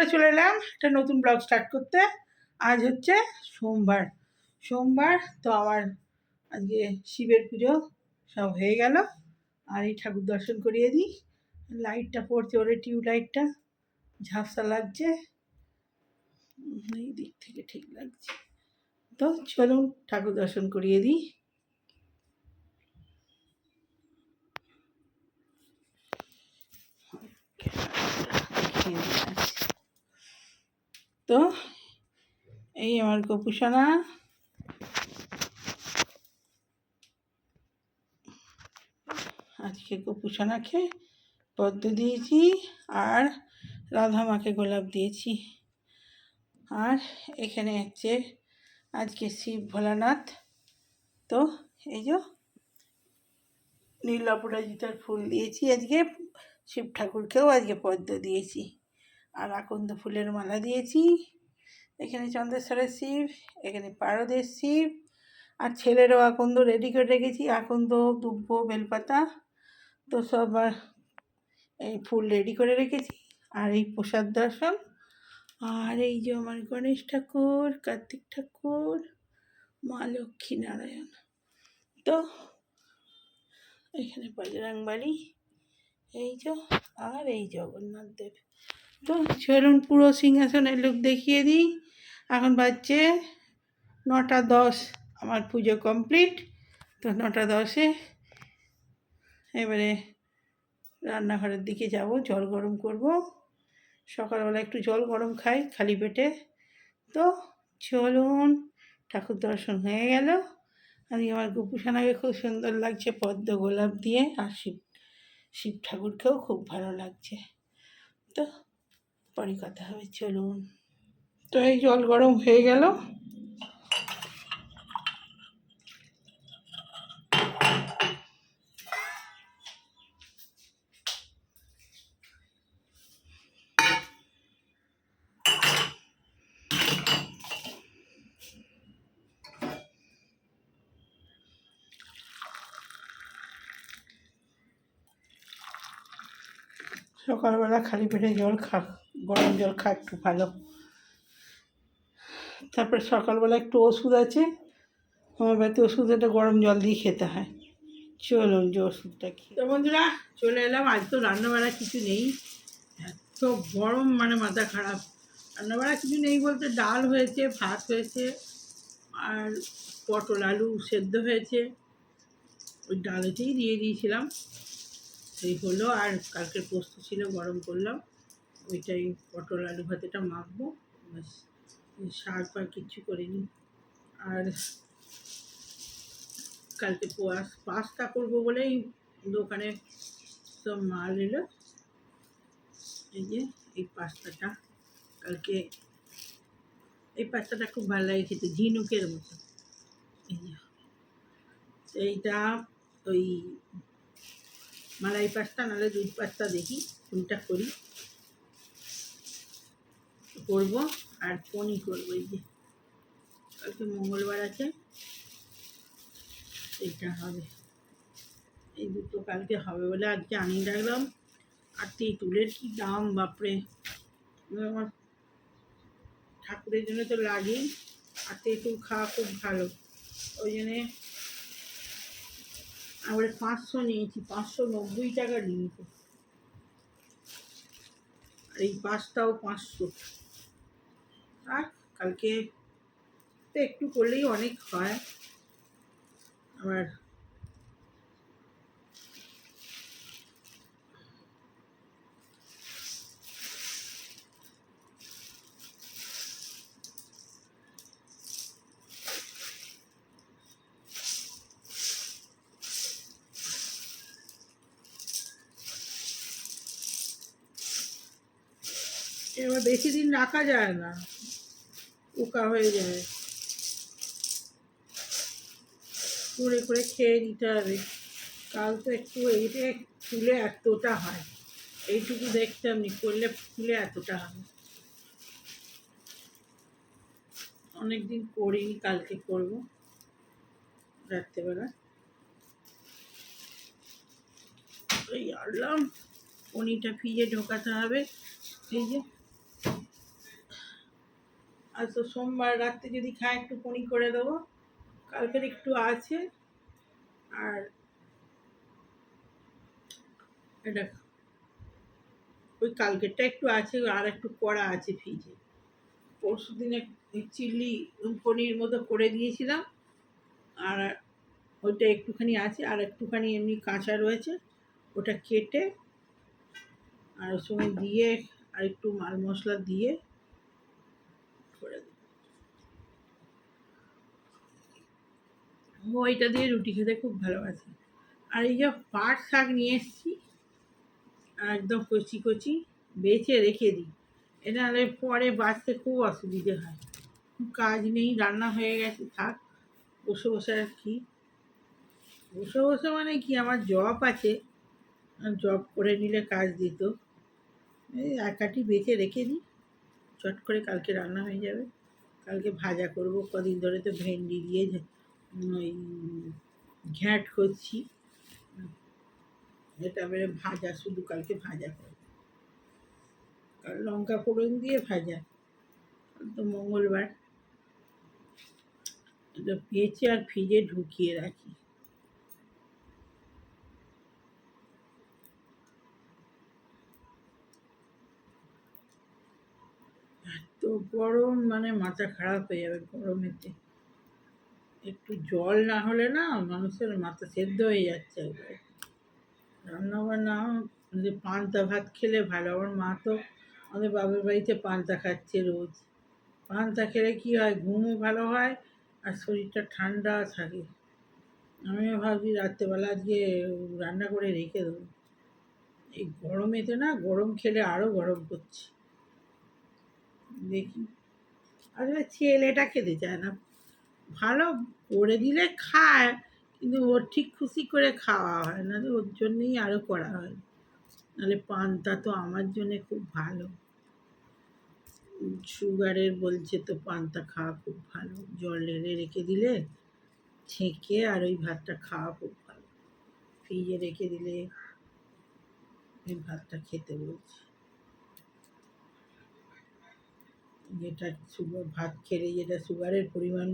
বন্ধুরা, চলে এলাম একটা নতুন ব্লগ স্টার্ট করতে। আজ হচ্ছে সোমবার তো আমার আজকে শিবের পুজো সব হয়ে গেল। আর এই ঠাকুর দর্শন করিয়ে দিই। লাইটটা পড়ছে, ওরে টিউব লাইটটা ঝাপসা লাগছে, এই দিক থেকে ঠিক লাগছে। তো চলুন ঠাকুর দর্শন করিয়ে দিই। তো এই আমার গোপুসোনা, আজকে গোপুসোনাকে পদ্ম দিয়েছি আর রাধা মাকে গোলাপ দিয়েছি। আর এখানে হচ্ছে আজকে শিব ভোলানাথ। তো এই যে নীল অপরাজিতার ফুল দিয়েছি, আজকে শিব ঠাকুরকেও আজকে পদ্ম দিয়েছি আর আকন্দ ফুলের মালা দিয়েছি। এখানে চন্দ্রেশ্বরের শিব, এখানে পারদের শিব, আর ছেলেরও আকন্দ রেডি করে রেখেছি, আকন্দ দুব্ব বেলপাতা তো সব এই ফুল রেডি করে রেখেছি। আর এই প্রসাদ দর্শন, আর এই যে আমার গণেশ ঠাকুর, কার্তিক ঠাকুর, মা লক্ষ্মী নারায়ণ। তো এখানে বজরংবলী, এই যে, আর এই জগন্নাথ দেব। তো চলুন পুরো সিংহাসনের লুক দেখিয়ে দিই। এখন বাজছে 9:10, আমার পুজো কমপ্লিট। তো 9:10-এ এবারে রান্নাঘরের দিকে যাব, জল গরম করব। সকালবেলা একটু জল গরম খাই খালি পেটে। তো চলুন, ঠাকুর দর্শন হয়ে গেল। আজকে আমার গোপুসোনাকে খুব সুন্দর লাগছে পদ্ম গোলাপ দিয়ে, আর শিব ঠাকুরকেও খুব ভালো লাগছে। তো পরে কথা হবে, চলুন। তো এই জল গরম হয়ে গেল। সকালবেলা খালি পেটে গরম জল খা একটু ভালো। তারপরে সকালবেলা একটু ওষুধ আছে, হোমিওপ্যাথি ওষুধ, এটা গরম জল দিয়ে খেতে হয়। চলুন যে ওষুধটা খেয়ে। তো বন্ধুরা চলে এলাম। আজ তো রান্নাবাড়া কিছু নেই, এত গরম, মানে মাথা খারাপ। রান্নাবাড়া কিছু নেই বলতে ডাল হয়েছে, ভাত হয়েছে, আর পটল আলু সেদ্ধ হয়েছে, ওই ডালেতেই দিয়ে দিয়েছিলাম, সেই হলো। আর কালকে পোস্ত ছিল, গরম করলাম, ওইটাই পটল আলু ভাতেটা মাখবো, শাক বা কিচ্ছু করিনি। আর কালকে পাস্তা করবো বলেই দোকানে সব মাল এলো। এই যে এই পাস্তাটা, কালকে এই পাস্তাটা খুব ভালো লাগে খেতে, ঝিনুকের মতো। এই যে এইটা ওই মালাই পাস্তা নাহলে দুধ পাস্তা, দেখি কোনটা করবো। আর পনির করবো, এই যে কালকে মঙ্গলবার আছে, এইটা হবে। এই দুটো কালকে হবে বলে আজকে আনিয়ে রাখলাম। আর তেঁতুলের কি দাম, বাপরে! আমার ঠাকুরের জন্য তো লাগেই, আর তেঁতুল খাওয়া খুব ভালো, ওই জন্যে আবার 500 নিয়েছি, 590 টাকা নিয়েছি। আর এই পাঁচটাও 500। আর কালকে তো একটু করলেই অনেক হয়। আবার এবার বেশি দিন রাখা যায় না, পোকা হয়ে যায়, করে করে খেয়ে নিতে হবে। কাল তো একটু এইটা ফুলে এতটা হয়, এইটুকু দেখতাম নি, করলে ফুলে এতটা হবে। অনেকদিন করিনি, কালকে করবো রাত্রেবেলা। এই আনলাম, পনিরটা ফ্রিজে ঢোকাতে হবে। এই যে আর তো সোমবার রাত্রে যদি খায় একটু পনির করে দেবো, কালকের একটু আছে। আর এটা ওই কালকেরটা একটু আছে, আর একটু করা আছে ফ্রিজে। পরশু দিনে চিলি পনির মতো করে দিয়েছিলাম, আর ওইটা একটুখানি আছে, আর একটুখানি এমনি কাঁচা রয়েছে, ওটা কেটে আর ওর সঙ্গে দিয়ে আর একটু মাল মশলা দিয়ে করে দেবো। ওইটা দিয়ে রুটি খেতে খুব ভালোবাসে। আর এই যে পাট শাক নিয়ে এসেছি, একদম কচি কচি বেছে রেখে দিই, এটা নাহলে পরে বাঁচতে খুব অসুবিধে হয়। কাজ নেই, রান্না হয়ে গেছে, থাক বসে বসে আর কি, বসে বসে মানে কি, আমার জব আছে, জব করে নিলে কাজ দিত। এই এক কাঠি বেছে রেখে দিই, চট করে কালকে রান্না হয়ে যাবে। কালকে ভাজা করব, কদিন ধরে তো ভেন্ডি দিয়ে ওই ঘ্যাঁট করছি, এটা বেড়ে ভাজা, শুধু কালকে ভাজা করব, আর লঙ্কা ফোড়ন দিয়ে ভাজা। তো মঙ্গলবার এটা পেঁচে আর ফ্রিজে ঢুকিয়ে রাখি। তো গরম মানে মাথা খারাপ হয়ে যাবে গরমেতে, একটু জল না হলে না মানুষের মাথা সেদ্ধ হয়ে যাচ্ছে একবারে। রান্না বান্না যে পান্তা ভাত খেলে ভালো, আমার মা তো আমাদের বাবার বাড়িতে পান্তা খাচ্ছে রোজ। পান্তা খেলে কী হয়, ঘুমও ভালো হয় আর শরীরটা ঠান্ডা থাকে। আমিও ভাবছি রাত্রেবেলা আজকে রান্না করে রেখে দেবো। এই গরমেতে না, গরম খেলে আরও গরম করছে, দেখি। আসলে ছেলেটা খেতে চায় না, ভালো করে দিলে খায়, কিন্তু ওর ঠিক খুশি করে খাওয়া হয় না, ওর জন্যেই আরও করা হয়। নাহলে পান্তা তো আমার জন্যে খুব ভালো, সুগারের বলছে তো পান্তা খাওয়া খুব ভালো, জল ঢেলে রেখে দিলে ছেঁকে আর ওই ভাতটা খাওয়া খুব ভালো, ফ্রিজে রেখে দিলে ওই ভাতটা খেতে বলছে। যেটা সুগার, ভাত খেলে যেটা সুগারের পরিমাণ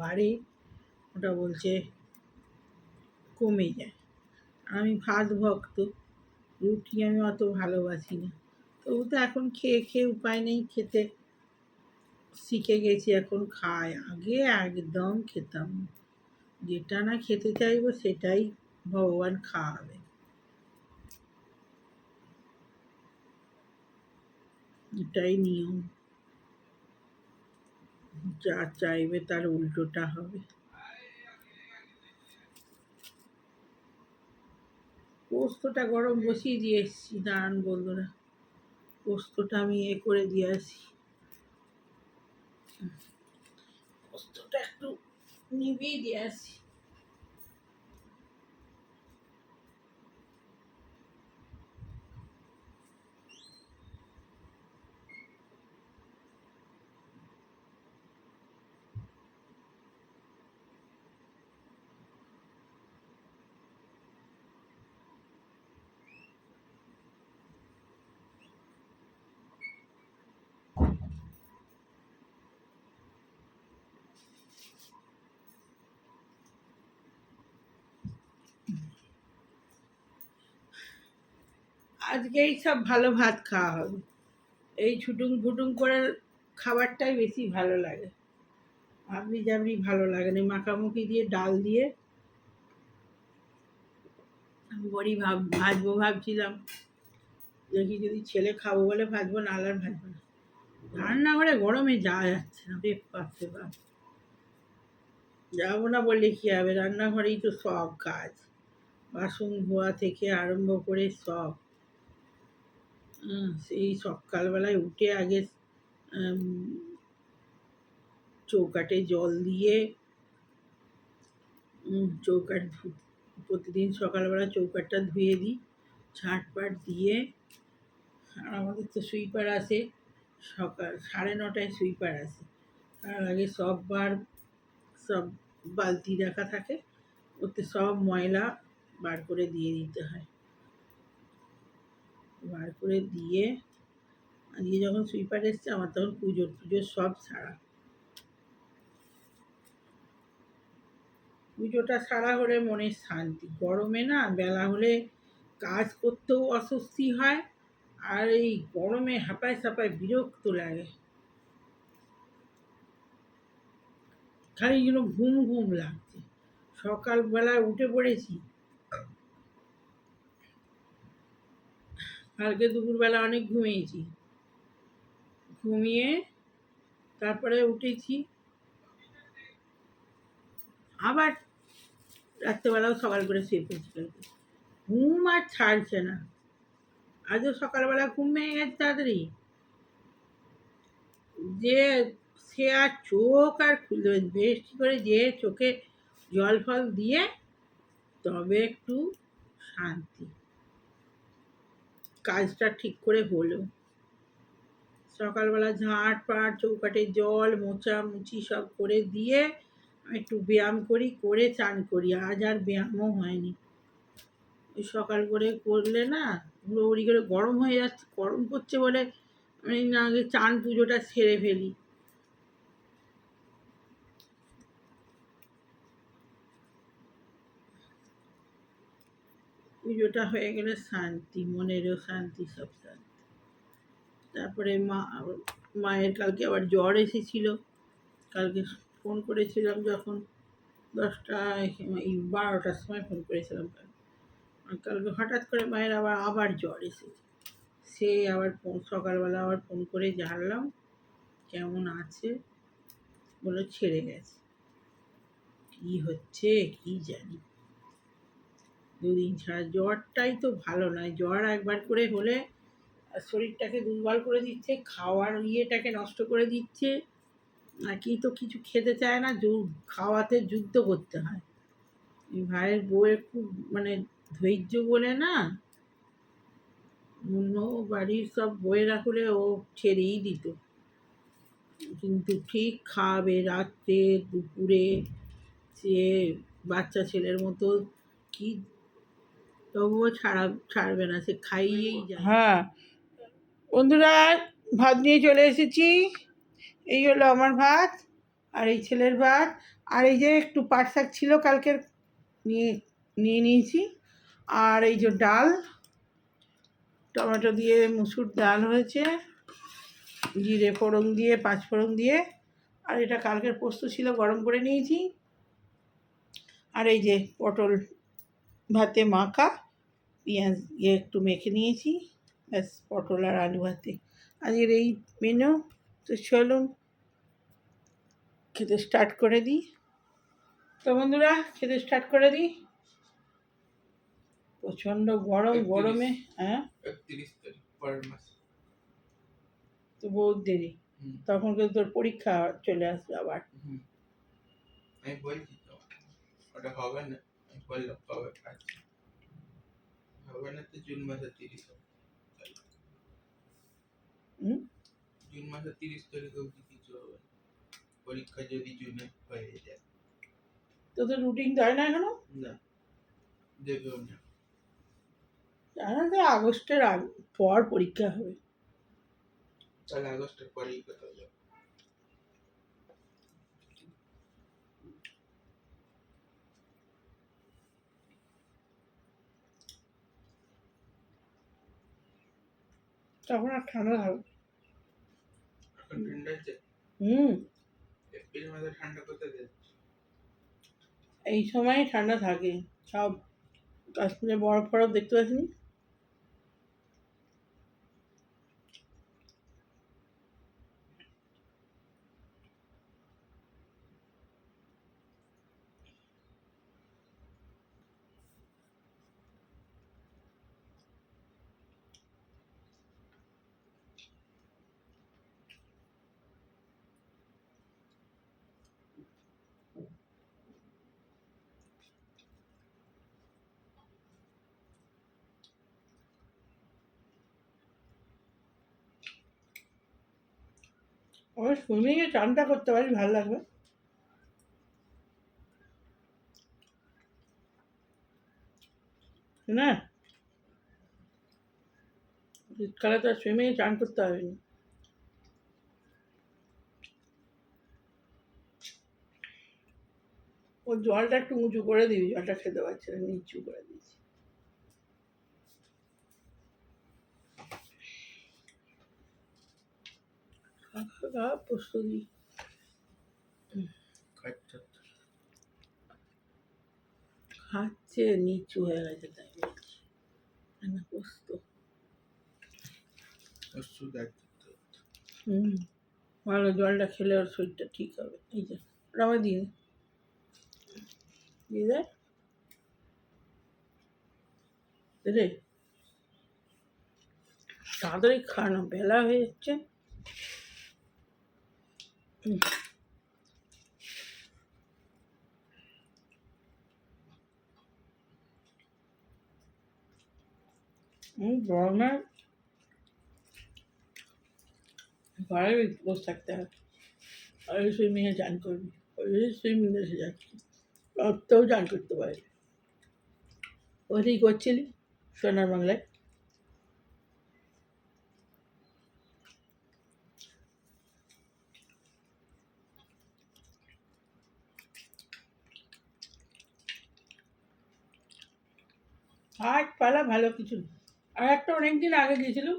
বাড়ে, ওটা বলছে কমে যায়। আমি ভাত ভক্ত, রুটি আমি অত ভালোবাসি না, তবু তো এখন খেয়ে খেয়ে উপায় নেই, খেতে শিখে গেছি, এখন খাই, আগে একদম খেতাম না। যেটা না খেতে চাইবো সেটাই ভগবান খাওয়াবে, এটাই নিয়ম, যা চাইবে তার উল্টোটা হবে। পোস্তটা গরম বসিয়ে দিয়ে এসেছি, দাঁড়ান বন্ধুরা, পোস্তটা আমি করে দিয়ে আসি। পোস্তটা একটু নিভিয়ে দিয়ে আসি। আজকে এই সব ভালো ভাত খাওয়া হবে, এই ছুটুং ফুটুং করে খাবারটাই বেশি ভালো লাগে, আপনি যেমনি ভালো লাগে না, মাখামুখি দিয়ে ডাল দিয়ে বড়ি ভাজবো ভাবছিলাম, দেখি যদি ছেলে খাবো বলে ভাজবো, না আর ভাজবো না। রান্নাঘরে গরমে যাওয়া যাচ্ছে না, বাপরে বাপ, যাবো না বললে কি হবে, রান্নাঘরেই তো সব কাজ, বাসন ধোয়া থেকে আরম্ভ করে সব। সেই সকালবেলায় উঠে আগে চৌকাঠে জল দিয়ে, চৌকাঠ প্রতিদিন সকালবেলা চৌকাঠটা ধুয়ে দিই, ঝাঁটপাট দিয়ে। আর আমাদের তো সুইপার আসে সকাল 9:30 সুইপার আসে, তার আগে সব বালতি রাখা থাকে, ওতে সব ময়লা বার করে দিয়ে দিতে হয়, বার করে দিয়ে আজকে যখন সুইপার এসছে আমার তখন পুজোর সব সারা, পুজোটা সারা হলে মনের শান্তি। গরমে না বেলা হলে কাজ করতেও অস্বস্তি হয়, আর এই গরমে হাঁপায় সাপায় বিরক্ত লাগে, খালি যেন ঘুম ঘুম লাগছে। সকালবেলায় উঠে পড়েছি, কালকে দুপুরবেলা অনেক ঘুমিয়েছি, ঘুমিয়ে তারপরে উঠেছি, আবার রাত্রেবেলাও সকাল করে শুয়ে পড়েছি। কালকে ঘুম আর ছাড়ছে না, আজও সকালবেলা ঘুম ভেঙে গেছে তাড়াতাড়ি, যে সে আর চোখ আর খুলতে বেশি করে যে চোখে জল ফল দিয়ে তবে একটু শান্তি, কাজটা ঠিক করে হলো। সকালবেলা ঝাঁট পাট চৌকাঠে জল মোছামুছি সব করে দিয়ে একটু ব্যায়াম করি, করে চান করি। আজ আর ব্যায়ামও হয়নি, ওই সকাল করে করলে না উড়ি করে গরম হয়ে যাচ্ছে, গরম করছে বলে আমি না আগে চান পুজোটা সেরে ফেলি। পুজোটা হয়ে গেলে শান্তি, মনেরও শান্তি, সব শান্তি। তারপরে মায়ের কালকে আবার জ্বর এসেছিল, কালকে ফোন করেছিলাম যখন 10টা এই 12টার সময় ফোন করেছিলাম। কালকে হঠাৎ করে মায়ের আবার জ্বর এসেছে, সে আবার সকালবেলা আবার ফোন করে জানলাম কেমন আছে, বলে ছেড়ে গেছে। কি হচ্ছে কি জানি, দুদিন ছাড়া, জ্বরটাই তো ভালো নয়, জ্বর একবার করে হলে শরীরটাকে দুর্বল করে দিচ্ছে, খাওয়ার ইয়েটাকে নষ্ট করে দিচ্ছে, নাকি তো কিছু খেতে চায় না, খাওয়াতে যুদ্ধ করতে হয়। এই ভাইয়ের বউয়ের খুব মানে ধৈর্য বলে না, অন্য বাড়ির সব বউয়েরা হলে ও ছেড়েই দিত, কিন্তু ঠিক খাওয়াবে রাত্রে দুপুরে, সে বাচ্চা ছেলের মতো কি, তবুও ছাড়বে না, সে খাইয়েই যায়। হ্যাঁ বন্ধুরা, ভাত নিয়ে চলে এসেছি, এই হলো আমার ভাত আর এই ছেলের ভাত, আর এই যে একটু পাট শাক ছিল কালকের, নিয়ে নিয়ে নিয়েছি, আর এই যে ডাল, টমেটো দিয়ে মুসুর ডাল হয়েছে, জিরে ফোড়ন দিয়ে পাঁচ ফোড়ন দিয়ে, আর এটা কালকের পোস্ত ছিল গরম করে নিয়েছি, আর এই যে পটল ভাতে মাখা, পেঁয়াজ দিয়ে একটু মেখে নিয়েছি, ব্যাস পটল আর আলু ভাতে আজকের এই মেনু। তো চলুন খেতে স্টার্ট করে দিই। তো বন্ধুরা খেতে স্টার্ট করে দিই, প্রচণ্ড গরম, গরমে হ্যাঁ 31 তারিখ পরের মাস, তো বহুত দেরি, তখন কিন্তু তোর পরীক্ষা চলে আসবে আবার। আমি বলছি তো ওটা হবে না, আমি বললাম কবে হবে না, তো জুন মাসের 30 জুন মাসের 30 তারিখ অবধি কিছু হবে, পরীক্ষা যদি জুনে হয়ে যায়। তোদের রুটিন দেয় না এখনো? না, দেবেও না, জানা যায় আগস্টের পর পরীক্ষা হবে, তাহলে আগস্টের পরেই কোথাও যাবে। তখন আর ঠান্ডা থাকবে, এখন ঠান্ডা আছে। এপ্রিল মাসে ঠান্ডা কোথায় যাচ্ছে, এই সময় ঠান্ডা থাকে, সব কাশ্মীরে বরফ ফরফ দেখতে পাচ্ছিনি। ওই সুইমিংয়ে চানটা করতে পারি, ভালো লাগবে না, শীতকালে তো সুইমিংয়ে চান করতে হবে না। ও জলটা একটু উঁচু করে দিবি, জলটা খেতে পারছে না, নিচু করে দিয়েছি। পোস্ত দিই খাচ্ছে, নিচু হয়ে গেছে তাই বলছি। না পোস্ত ভালো, জলটা খেলে ওর শরীরটা ঠিক হবে। এই যে ওটা আমার দিয়ে দিয়ে দেয় রে, তাড়াতাড়ি খাওয়ানো, বেলা হয়ে যাচ্ছে। গরমে ঘরে বসে থাকতে হবে, আর ওই সুইমিংয়ে চান করবি, ওই সুইমিং এসে যাচ্ছি, অতটাও চান করতে পারি। ওইটাই করছিলি সোনার বাংলায়। গাছপালা ভালো কিছু না। আর একটা অনেকদিন আগে গেছিলাম,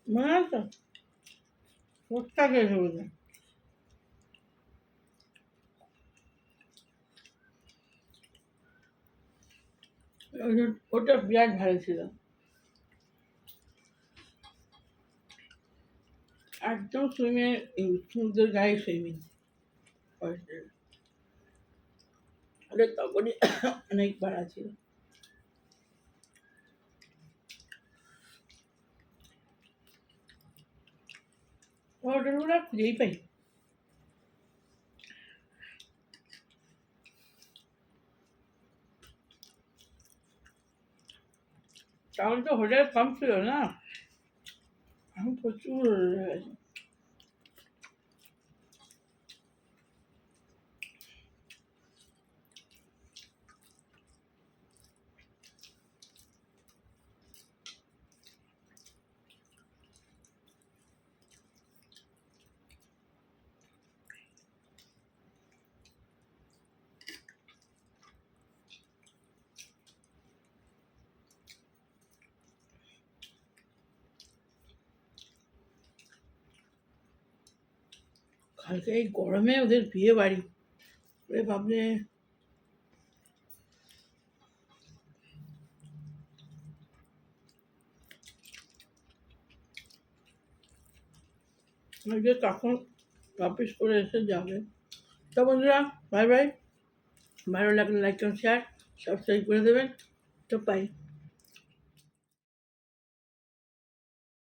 মনে আছে ফুচকা খেয়েছে বোধহয়, ওটা বিরাট ভালো ছিল, একদম সুইমিং, সমুদ্রের গায়ে সুইমিং। ওটা তখনই অনেক ভাড়া ছিল। হোটেলগুলো আর খুঁজেই পাই। তখন তো হোটেল কম ছিল না, এখন প্রচুর হয়ে গেছে। কালকে এই গরমে ওদের বিয়ে বাড়ি, ওরে বাবরে, যে তখন অফিস করে এসে যাবে। তো বন্ধুরা, বাই বাই। ভালো লাগলে লাইক শেয়ার সাবস্ক্রাইব করে দেবেন। তো বাই।